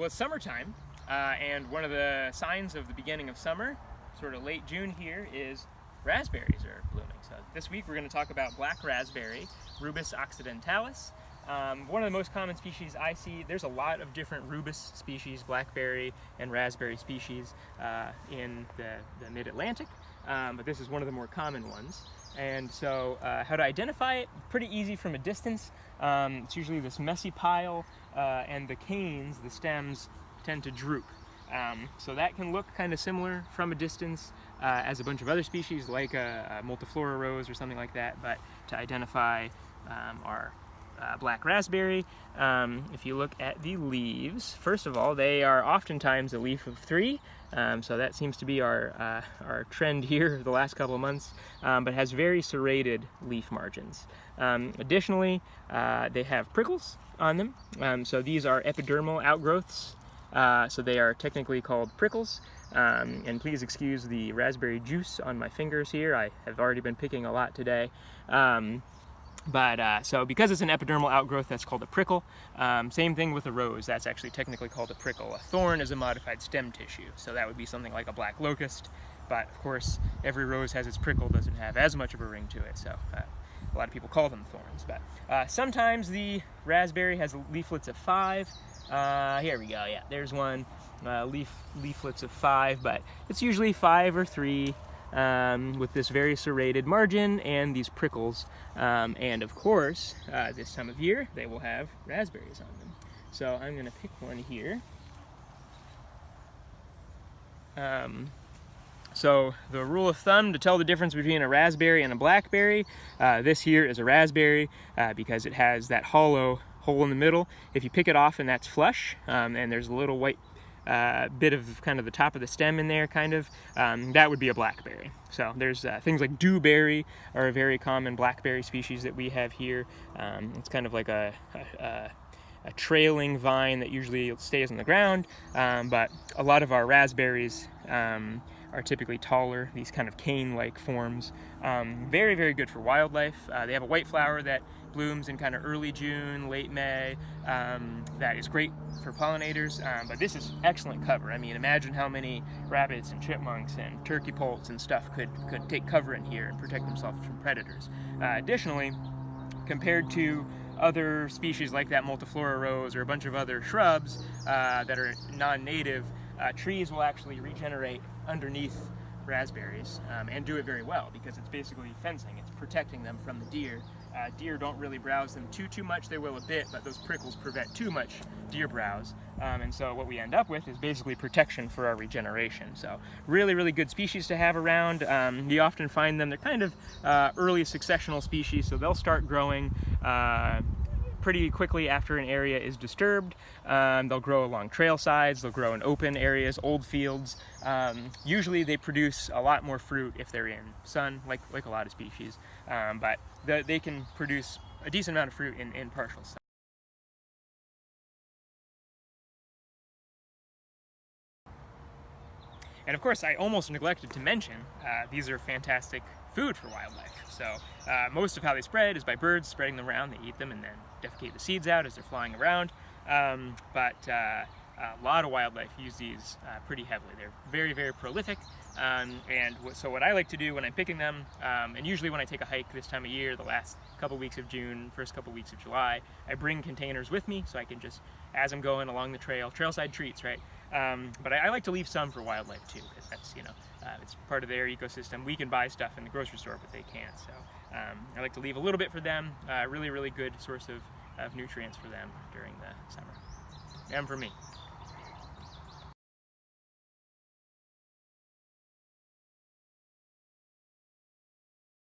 Well, it's summertime, and one of the signs of the beginning of summer, sort of late June here, is raspberries are blooming. So this week we're going to talk about black raspberry, Rubus occidentalis. One of the most common species I see. There's a lot of different Rubus species, blackberry and raspberry species in the mid-Atlantic, but this is one of the more common ones. And so how to identify it, pretty easy from a distance. It's usually this messy pile, and the canes, the stems, tend to droop. So that can look kind of similar from a distance as a bunch of other species like a multiflora rose or something like that, but to identify our black raspberry, if you look at the leaves, first of all, they are oftentimes a leaf of 3, so that seems to be our trend here the last couple of months, but has very serrated leaf margins. Additionally, they have prickles on them, so these are epidermal outgrowths, so they are technically called prickles. And please excuse the raspberry juice on my fingers here. I have already been picking a lot today. So because it's an epidermal outgrowth, that's called a prickle. Same thing with a rose, that's actually technically called a prickle. A thorn is a modified stem tissue, so that would be something like a black locust, but of course every rose has its prickle, doesn't have as much of a ring to it, so a lot of people call them thorns. But sometimes the raspberry has leaflets of 5. Here we go, yeah, there's one, leaflets of 5, but it's usually 5 or 3. With this very serrated margin and these prickles, and of course this time of year they will have raspberries on them. So I'm going to pick one here. So the rule of thumb to tell the difference between a raspberry and a blackberry, this here is a raspberry because it has that hollow hole in the middle. If you pick it off and that's flush, and there's a little white bit of kind of the top of the stem in there, kind of, that would be a blackberry. So there's things like Dewberry are a very common blackberry species that we have here. It's kind of like a trailing vine that usually stays on the ground, but a lot of our raspberries are typically taller, these kind of cane-like forms. Very, very good for wildlife. They have a white flower that blooms in kind of early June, late May. That is great for pollinators, but this is excellent cover. I mean, imagine how many rabbits and chipmunks and turkey poults and stuff could take cover in here and protect themselves from predators. Additionally, compared to other species like that multiflora rose or a bunch of other shrubs that are non-native, trees will actually regenerate underneath raspberries and do it very well because it's basically fencing. It's protecting them from the deer. Deer don't really browse them too much. They will a bit, but those prickles prevent too much deer browse. And so what we end up with is basically protection for our regeneration. So really, really good species to have around. You often find them, they're kind of early successional species, so they'll start growing pretty quickly after an area is disturbed. They'll grow along trail sides, they'll grow in open areas, old fields. Usually they produce a lot more fruit if they're in sun, like a lot of species, but they can produce a decent amount of fruit in partial sun. And of course, I almost neglected to mention, these are fantastic food for wildlife. So most of how they spread is by birds spreading them around. They eat them and then defecate the seeds out as they're flying around. But a lot of wildlife use these pretty heavily. They're very, very prolific. So what I like to do when I'm picking them, and usually when I take a hike this time of year, the last couple weeks of June, first couple weeks of July, I bring containers with me so I can just, as I'm going along the trail, Trailside Treats, right? But I like to leave some for wildlife too, because that's, it's part of their ecosystem. We can buy stuff in the grocery store, but they can't. So I like to leave a little bit for them. Really, really good source of nutrients for them during the summer, and for me.